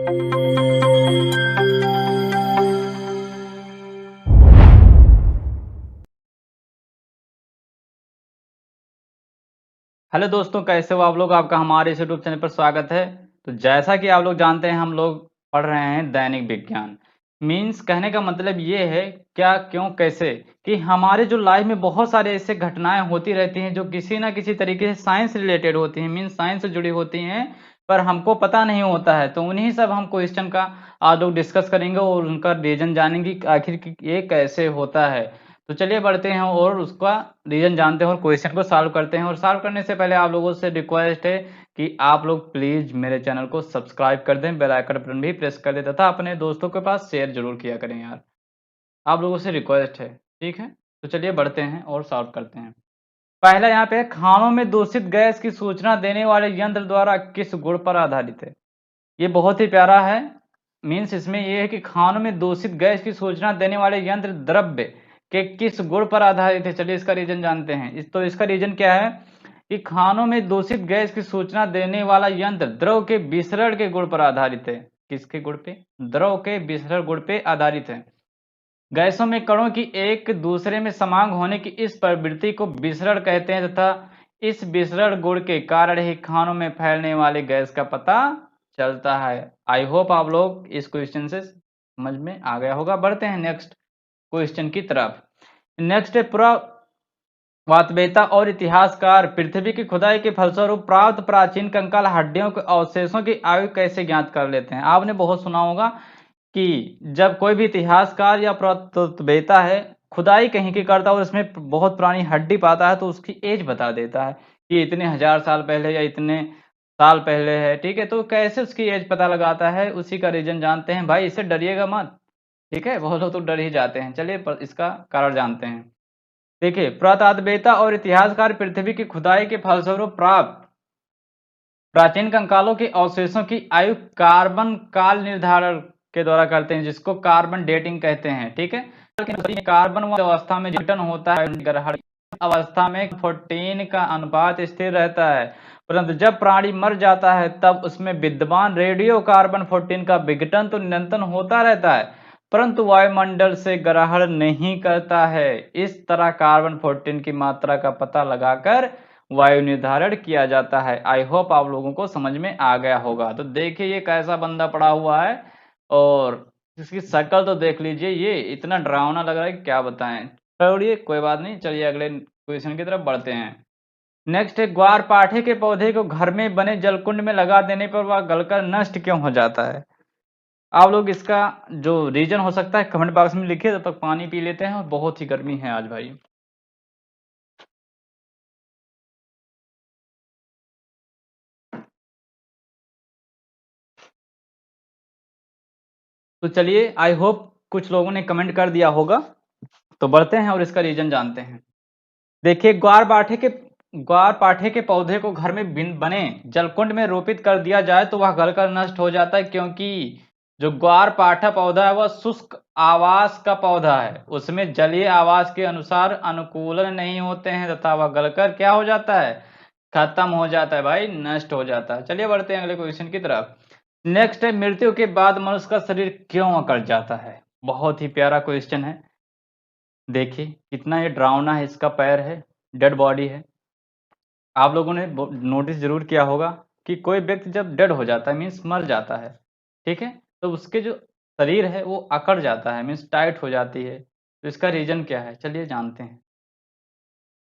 Hello दोस्तों, कैसे हो आप लोग। आपका हमारे इस यूट्यूब चैनल पर स्वागत है। तो जैसा कि आप लोग जानते हैं, हम लोग पढ़ रहे हैं दैनिक विज्ञान। मीन्स कहने का मतलब ये है, क्या, क्यों, कैसे, कि हमारे जो लाइफ में बहुत सारे ऐसे घटनाएं होती रहती हैं जो किसी ना किसी तरीके से साइंस रिलेटेड होती हैं, मीन्स साइंस से जुड़ी होती हैं, पर हमको पता नहीं होता है। तो उन्हीं सब हम क्वेश्चन का आज लोग डिस्कस करेंगे और उनका रीजन जानेंगे कि आखिर ये कैसे होता है। तो चलिए बढ़ते हैं और उसका रीजन जानते हैं और क्वेश्चन को सॉल्व करते हैं। और सॉल्व करने से पहले आप लोगों से रिक्वेस्ट है कि आप लोग प्लीज मेरे चैनल को सब्सक्राइब कर दें, बेल आइकन बटन भी प्रेस कर दें तथा अपने दोस्तों के पास शेयर जरूर किया करें यार। आप लोगों से रिक्वेस्ट है, ठीक है। तो चलिए बढ़ते हैं और सॉल्व करते हैं। पहला यहाँ पे खानों में दूषित गैस की सूचना देने वाले यंत्र द्वारा किस गुण पर आधारित है। ये बहुत ही प्यारा है। मीन्स इसमें ये है कि खानों में दूषित गैस की सूचना देने वाले यंत्र द्रव्य के किस गुण पर आधारित है। चलिए इसका रीजन जानते हैं। तो इसका रीजन क्या है कि खानों में दूषित गैस की सूचना देने वाला यंत्र द्रव के विसरण के गुण पर आधारित है। किसके गुण पे? द्रव के विसरण गुण पे आधारित है। गैसों में कणों की एक दूसरे में समांग होने की इस प्रवृत्ति को विसरण कहते हैं तथा इस विसरण गुण के कारण ही खानों में फैलने वाले गैस का पता चलता है। आई होप आप लोग इस क्वेश्चन से समझ में आ गया होगा। बढ़ते हैं नेक्स्ट क्वेश्चन की तरफ। नेक्स्ट है पुरातत्ववेत्ता और इतिहासकार पृथ्वी की खुदाई के फलस्वरूप प्राप्त प्राचीन कंकाल हड्डियों के अवशेषों की आयु कैसे ज्ञात कर लेते हैं। आपने बहुत सुना होगा कि जब कोई भी इतिहासकार या पुरातत्ववेत्ता है खुदाई कहीं की करता है और उसमें बहुत पुरानी हड्डी पाता है तो उसकी एज बता देता है कि इतने हजार साल पहले या इतने साल पहले है, ठीक है। तो कैसे उसकी एज पता लगाता है, उसी का रीजन जानते हैं। भाई इससे डरिएगा मत, ठीक है। बहुत लोग तो डर ही जाते हैं। चलिए इसका कारण जानते हैं। देखिए, पुरातत्ववेत्ता और इतिहासकार पृथ्वी की खुदाई के फलस्वरूप प्राप्त प्राचीन कंकालों के अवशेषों की आयु कार्बन काल निर्धारण के द्वारा करते हैं, जिसको कार्बन डेटिंग कहते हैं, ठीक है। कार्बन अवस्था में जीवन होता है, ग्रहण अवस्था में 14 का अनुपात स्थिर रहता है, परंतु जब प्राणी मर जाता है तब उसमें विद्यमान रेडियो कार्बन 14 का विघटन तो निरंतर होता रहता है, परंतु वायुमंडल से ग्रहण नहीं करता है। इस तरह कार्बन 14 की मात्रा का पता लगाकर वायु निर्धारण किया जाता है। आई होप आप लोगों को समझ में आ गया होगा। तो देखिए ये कैसा बंदा पड़ा हुआ है और इसकी शक्ल तो देख लीजिए, ये इतना डरावना लग रहा है कि क्या बताएं। छोड़िए, कोई बात नहीं, चलिए अगले क्वेश्चन की तरफ बढ़ते हैं। नेक्स्ट है, ग्वार पाठे के पौधे को घर में बने जलकुंड में लगा देने पर वह गलकर नष्ट क्यों हो जाता है। आप लोग इसका जो रीजन हो सकता है कमेंट बॉक्स में लिखिए। तब तक पानी पी लेते हैं और बहुत ही गर्मी है आज भाई। तो चलिए, आई होप कुछ लोगों ने कमेंट कर दिया होगा। तो बढ़ते हैं और इसका रीजन जानते हैं। देखिए, ग्वार पाठे के पौधे को घर में बने जलकुंड में रोपित कर दिया जाए तो वह गलकर नष्ट हो जाता है, क्योंकि जो ग्वार पाठा पौधा है वह शुष्क आवास का पौधा है, उसमें जलीय आवास के अनुसार अनुकूलन नहीं होते हैं तथा वह गलकर क्या हो जाता है, खत्म हो जाता है भाई, नष्ट हो जाता है। चलिए बढ़ते हैं अगले क्वेश्चन की तरफ। नेक्स्ट है, मृत्यु के बाद मनुष्य का शरीर क्यों अकड़ जाता है। बहुत ही प्यारा क्वेश्चन है। देखिए कितना ये डरावना है, इसका पैर है, डेड बॉडी है। आप लोगों ने नोटिस जरूर किया होगा कि कोई व्यक्ति जब डेड हो जाता है, मीन्स मर जाता है, ठीक है, तो उसके जो शरीर है वो अकड़ जाता है, मीन्स टाइट हो जाती है। तो इसका रीजन क्या है, चलिए जानते हैं।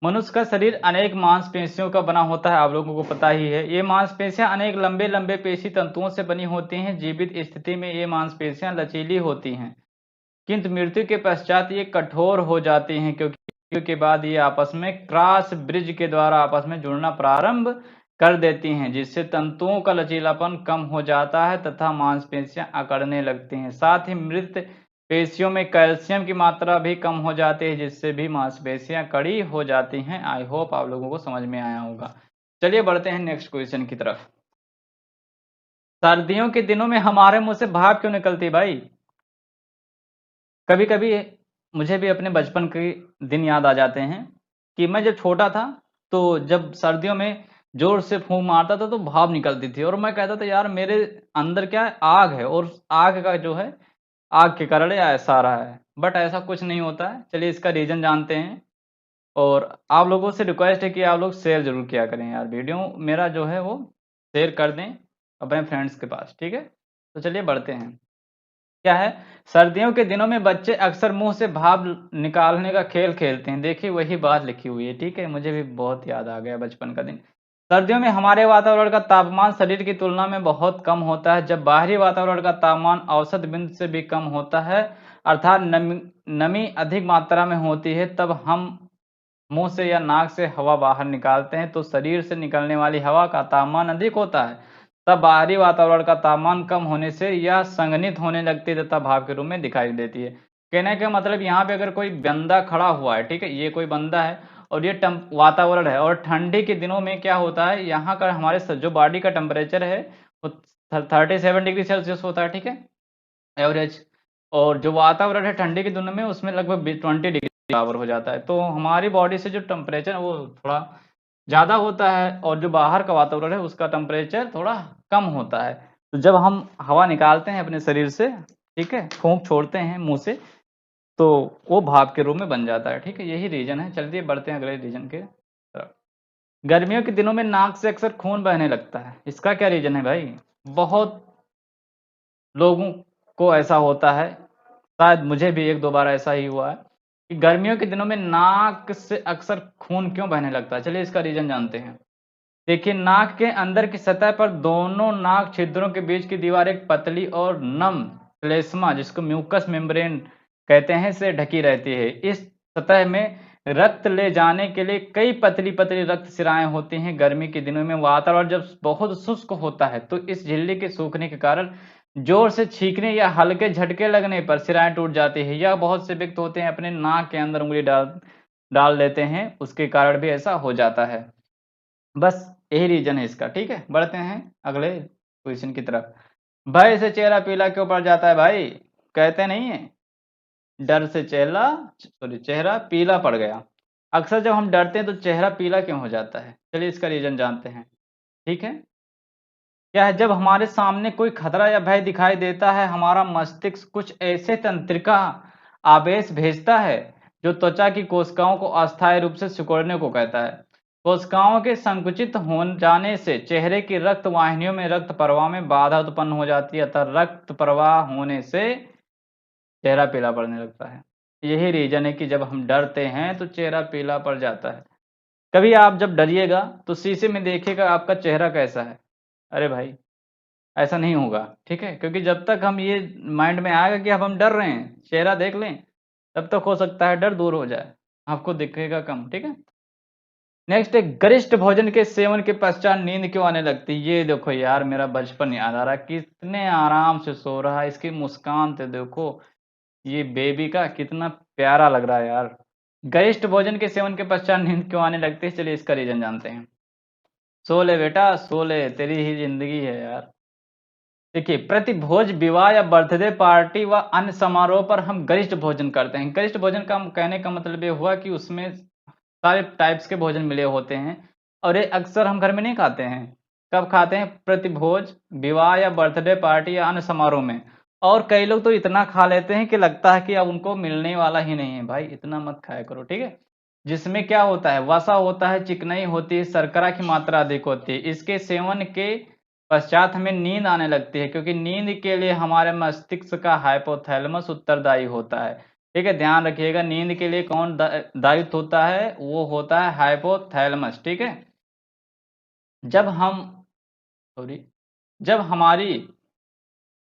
मनुष्य का शरीर अनेक मांसपेशियों का बना होता है, आप लोगों को पता ही है। ये मांसपेशियां अनेक लंबे लंबे पेशी तंतुओं से बनी होती हैं। जीवित स्थिति में ये मांसपेशियां लचीली होती हैं, किंतु मृत्यु के पश्चात ये कठोर हो जाती हैं, क्योंकि मृत्यु के बाद ये आपस में क्रॉस ब्रिज के द्वारा आपस में जुड़ना प्रारंभ कर देती हैं, जिससे तंतुओं का लचीलापन कम हो जाता है तथा मांसपेशियां अकड़ने लगती हैं। साथ ही मृत पेशियों में कैल्शियम की मात्रा भी कम हो जाती है, जिससे भी मांसपेशियां कड़ी हो जाती हैं। आई होप आप लोगों को समझ में आया होगा। चलिए बढ़ते हैं नेक्स्ट क्वेश्चन की तरफ। सर्दियों के दिनों में हमारे मुंह से भाप क्यों निकलती है भाई। कभी कभी मुझे भी अपने बचपन के दिन याद आ जाते हैं कि मैं जब छोटा था तो जब सर्दियों में जोर से फूंक मारता था तो भाप निकलती थी और मैं कहता था यार मेरे अंदर क्या है, आग है और आग का जो है, आग के कारण ये ऐसा आ रहा है। बट ऐसा कुछ नहीं होता है। चलिए इसका रीज़न जानते हैं और आप लोगों से रिक्वेस्ट है कि आप लोग शेयर ज़रूर किया करें यार, वीडियो मेरा जो है वो शेयर कर दें अपने फ्रेंड्स के पास, ठीक है? तो चलिए बढ़ते हैं। क्या है, सर्दियों के दिनों में बच्चे अक्सर मुँह से भाप निकालने का खेल खेलते हैं। देखिए वही बात लिखी हुई है, ठीक है? मुझे भी बहुत याद आ गया बचपन का दिन। सर्दियों में हमारे वातावरण का तापमान शरीर की तुलना में बहुत कम होता है। जब बाहरी वातावरण का तापमान औसत बिंदु से भी कम होता है, अर्थात नमी नमी अधिक मात्रा में होती है, तब हम मुँह से या नाक से हवा बाहर निकालते हैं तो शरीर से निकलने वाली हवा का तापमान अधिक होता है। तब बाहरी वातावरण का तापमान कम होने से यह संघनित होने लगती है तथा भाप के रूप में दिखाई देती है। कहने का मतलब यहाँ पे अगर कोई बंदा खड़ा हुआ है, ठीक है? ये कोई बंदा है और ये वातावरण है और ठंडी के दिनों में क्या होता है, यहाँ का हमारे जो बॉडी का टेम्परेचर है वो 37 डिग्री सेल्सियस होता है, ठीक है? एवरेज। और जो वातावरण है ठंडी के दिनों में उसमें लगभग 20 डिग्री बराबर हो जाता है। तो हमारी बॉडी से जो टेम्परेचर है वो थोड़ा ज़्यादा होता है और जो बाहर का वातावरण है उसका टेम्परेचर थोड़ा कम होता है। तो जब हम हवा निकालते हैं अपने शरीर से, ठीक है? फूँक छोड़ते हैं मुँह से, तो वो भाप के रूप में बन जाता है, ठीक है? यही रीज़न है। चलिए बढ़ते हैं अगले रीज़न के तरफ। गर्मियों के दिनों में नाक से अक्सर खून बहने लगता है। इसका क्या रीज़न है भाई? बहुत लोगों को ऐसा होता है, शायद मुझे भी 1-2 बार ऐसा ही हुआ है कि गर्मियों के दिनों में नाक से अक्सर खून क्यों बहने लगता है? चलिए इसका रीज़न जानते हैं। देखिए नाक के अंदर की सतह पर दोनों नाक छिद्रों के बीच की दीवार एक पतली और नम श्लेष्मा, जिसको म्यूकस मेम्ब्रेन कहते हैं, से ढकी रहती है। इस सतह में रक्त ले जाने के लिए कई पतली-पतली रक्त शिराएँ होती हैं। गर्मी के दिनों में वातावरण जब बहुत शुष्क होता है तो इस झिल्ली के सूखने के कारण जोर से छींकने या हल्के झटके लगने पर शिराएँ टूट जाती हैं। या बहुत से व्यक्ति होते हैं अपने नाक के अंदर उँगली डाल डाल देते हैं, उसके कारण भी ऐसा हो जाता है। बस यही रीज़न है इसका, ठीक है? बढ़ते हैं अगले क्वेश्चन की तरफ। भय से चेहरा पीला क्यों पड़ जाता है भाई? कहते नहीं है, डर से चेहरा पीला पड़ गया। अक्सर जब हम डरते हैं तो चेहरा पीला क्यों हो जाता है? चलिए इसका रीज़न जानते हैं, ठीक है? क्या है, जब हमारे सामने कोई खतरा या भय दिखाई देता है, हमारा मस्तिष्क कुछ ऐसे तंत्रिका आवेश भेजता है, जो त्वचा की कोशिकाओं को अस्थायी रूप से सिकुड़ने को कहता है। कोशिकाओं के संकुचित हो जाने से चेहरे की रक्त वाहिनियों में रक्त प्रवाह में बाधा उत्पन्न हो जाती है, अतः रक्त प्रवाह होने से चेहरा पीला पड़ने लगता है। यही रीज़न है कि जब हम डरते हैं, तो चेहरा पीला पड़ जाता है। कभी आप जब डरिएगा, तो शीशे में देखिएगा आपका चेहरा कैसा है। अरे भाई! ऐसा नहीं होगा, ठीक है? क्योंकि जब तक हम ये माइंड में आएगा कि अब हम डर रहे हैं, चेहरा देख लें, तब तक हो सकता है डर दूर हो जाए, आपको दिखेगा कम, ठीक है? नेक्स्ट है, गरिष्ठ भोजन के सेवन के पश्चात नींद क्यों आने लगती है? ये देखो यार मेरा बचपन याद आ रहा है, कितने आराम से सो रहा है, इसकी मुस्कान तो देखो, ये बेबी का कितना प्यारा लग रहा है यार। गरिष्ठ भोजन के सेवन के पश्चात नींद क्यों आने लगती है? चलिए इसका रीज़न जानते हैं। सो ले बेटा, सो ले, तेरी ही ज़िंदगी है यार। देखिए, प्रतिभोज विवाह या बर्थडे पार्टी व अन्य समारोह पर हम गरिष्ठ भोजन करते हैं। गरिष्ठ भोजन का कहने का मतलब ये हुआ कि उसमें सारे टाइप्स के भोजन मिले होते हैं और ये अक्सर हम घर में नहीं खाते हैं। कब खाते हैं? प्रतिभोज, विवाह या बर्थडे पार्टी या अन्य समारोह में। और कई लोग तो इतना खा लेते हैं कि लगता है कि अब उनको मिलने वाला ही नहीं है। भाई इतना मत खाया करो, ठीक है? जिसमें क्या होता है? वसा होता है, चिकनाई होती है, शर्करा की मात्रा अधिक होती है। इसके सेवन के पश्चात हमें नींद आने लगती है, क्योंकि नींद के लिए हमारे मस्तिष्क का हाइपोथैलेमस उत्तरदायी होता है। ठीक है, ध्यान रखिएगा, नींद के लिए कौन दायित्व होता है? वो होता है हाइपोथैलेमस, ठीक है? जब हम सॉरी जब हमारी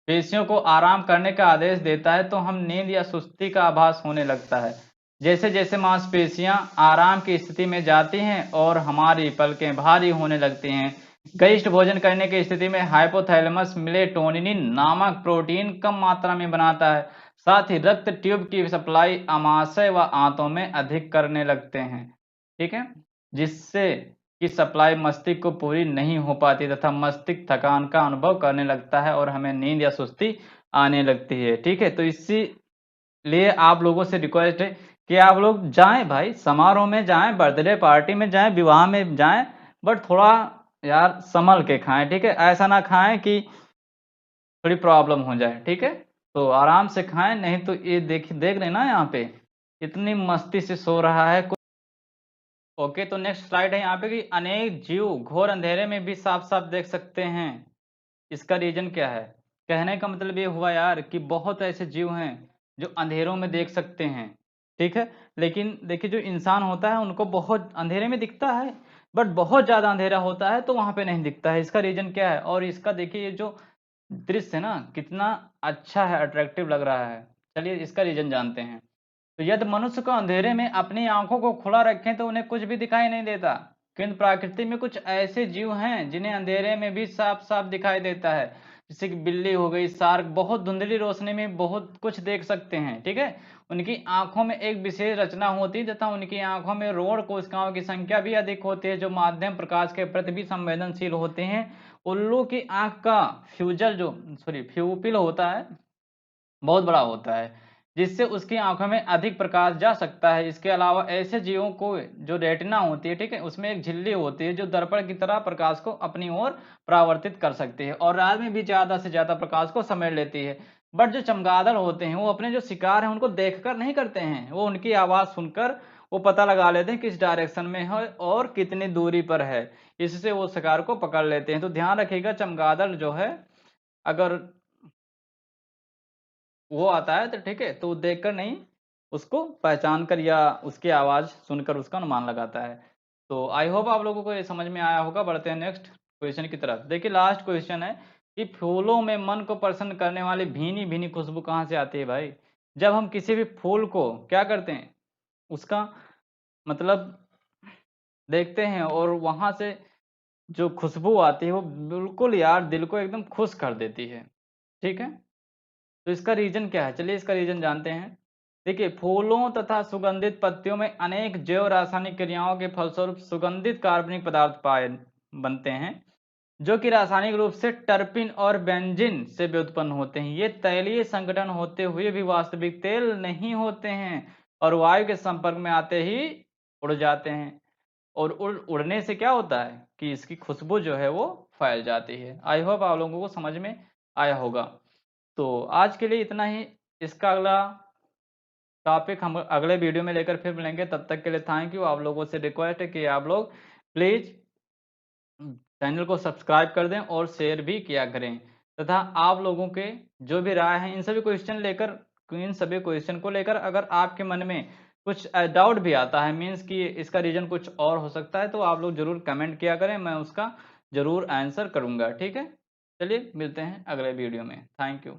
पेशियों को आराम करने का आदेश देता है तो हम नींद या सुस्ती का आभास होने लगता है। जैसे जैसे मांसपेशियां आराम की स्थिति में जाती हैं और हमारी पलकें भारी होने लगती हैं, गरिष्ठ भोजन करने की स्थिति में हाइपोथैलेमस मेलेटोनिन नामक प्रोटीन कम मात्रा में बनाता है। साथ ही रक्त ट्यूब की सप्लाई आमाशय व आंतों में अधिक करने लगते हैं, ठीक है, जिससे की सप्लाई मस्तिष्क को पूरी नहीं हो पाती तथा मस्तिष्क थकान का अनुभव करने लगता है और हमें नींद या सुस्ती आने लगती है, ठीक है? तो इसीलिए आप लोगों से रिक्वेस्ट है कि आप लोग जाएँ भाई, समारोह में जाएँ, बर्थडे पार्टी में जाएँ, विवाह में जाएँ, बट थोड़ा यार संभल के खाएं, ठीक है, ऐसा ना खाएं कि थोड़ी प्रॉब्लम हो जाए, ठीक है। तो आराम से खाएं, नहीं तो ये देख रहे ना यहाँ पे इतनी मस्ती से सो रहा है। ओके, तो नेक्स्ट स्लाइड है यहाँ पे कि अनेक जीव घोर अंधेरे में भी साफ साफ देख सकते हैं, इसका रीजन क्या है। कहने का मतलब ये हुआ यार कि बहुत ऐसे जीव हैं जो अंधेरों में देख सकते हैं, ठीक है। लेकिन देखिए जो इंसान होता है उनको बहुत अंधेरे में दिखता है, बट बहुत ज्यादा अंधेरा होता है तो वहां पे नहीं दिखता है। इसका रीजन क्या है, और इसका देखिए ये जो दृश्य है ना कितना अच्छा है, अट्रैक्टिव लग रहा है। चलिए इसका रीजन जानते हैं। तो यदि मनुष्य को अंधेरे में अपनी आंखों को खुला रखें तो उन्हें कुछ भी दिखाई नहीं देता, किंतु प्रकृति में कुछ ऐसे जीव हैं जिन्हें अंधेरे में भी साफ साफ दिखाई देता है। जैसे कि बिल्ली हो गई, शार्क बहुत धुंधली रोशनी में बहुत कुछ देख सकते हैं, ठीक है। उनकी आंखों में एक विशेष रचना होती है तथा उनकी आंखों में रोड कोशिकाओं की संख्या भी अधिक होती है जो माध्यम प्रकाश के प्रति भी संवेदनशील होते हैं। उल्लू की आंख का फ्यूपिल होता है, बहुत बड़ा होता है, जिससे उसकी आंखों में अधिक प्रकाश जा सकता है। इसके अलावा ऐसे जीवों को जो रेटिना होती है, ठीक है, उसमें एक झिल्ली होती है जो दर्पण की तरह प्रकाश को अपनी ओर परावर्तित कर सकती है और रात में भी ज्यादा से ज्यादा प्रकाश को समेट लेती है। बट जो चमगादड़ होते हैं वो अपने जो शिकार हैं उनको देखकर नहीं करते हैं, वो उनकी आवाज सुनकर वो पता लगा लेते हैं किस डायरेक्शन में है और कितनी दूरी पर है, इससे वो शिकार को पकड़ लेते हैं। तो ध्यान रखिएगा चमगादड़ जो है अगर वो आता है तो ठीक है, तो देखकर नहीं, उसको पहचान कर या उसकी आवाज सुनकर उसका अनुमान लगाता है। तो आई होप आप लोगों को ये समझ में आया होगा। बढ़ते हैं नेक्स्ट क्वेश्चन की तरफ। देखिए लास्ट क्वेश्चन है कि फूलों में मन को प्रसन्न करने वाली भीनी भीनी खुशबू कहाँ से आती है भाई। जब हम किसी भी फूल को क्या करते हैं, उसका मतलब देखते हैं और वहां से जो खुशबू आती है वो बिल्कुल यार दिल को एकदम खुश कर देती है, ठीक है। तो इसका रीजन क्या है, चलिए इसका रीजन जानते हैं। देखिए फूलों तथा सुगंधित पत्तियों में अनेक जैव रासायनिक क्रियाओं के फलस्वरूप सुगंधित कार्बनिक पदार्थ पाए बनते हैं जो कि रासायनिक रूप से टर्पिन और बेंजीन से व्युत्पन्न होते हैं। ये तैलीय संगठन होते हुए भी वास्तविक तेल नहीं होते हैं और वायु के संपर्क में आते ही उड़ जाते हैं। और उड़ने से क्या होता है कि इसकी खुशबू जो है वो फैल जाती है। आई होप आप लोगों को समझ में आया होगा। तो आज के लिए इतना ही। इसका अगला टॉपिक हम अगले वीडियो में लेकर फिर मिलेंगे। तब तक के लिए थैंक यू। आप लोगों से रिक्वेस्ट है कि आप लोग प्लीज चैनल को सब्सक्राइब कर दें और शेयर भी किया करें तथा आप लोगों के जो भी राय हैं इन सभी क्वेश्चन को लेकर अगर आपके मन में कुछ डाउट भी आता है, मीन्स कि इसका रीजन कुछ और हो सकता है, तो आप लोग जरूर कमेंट किया करें, मैं उसका जरूर आंसर करूंगा, ठीक है। चलिए मिलते हैं अगले वीडियो में। Thank you.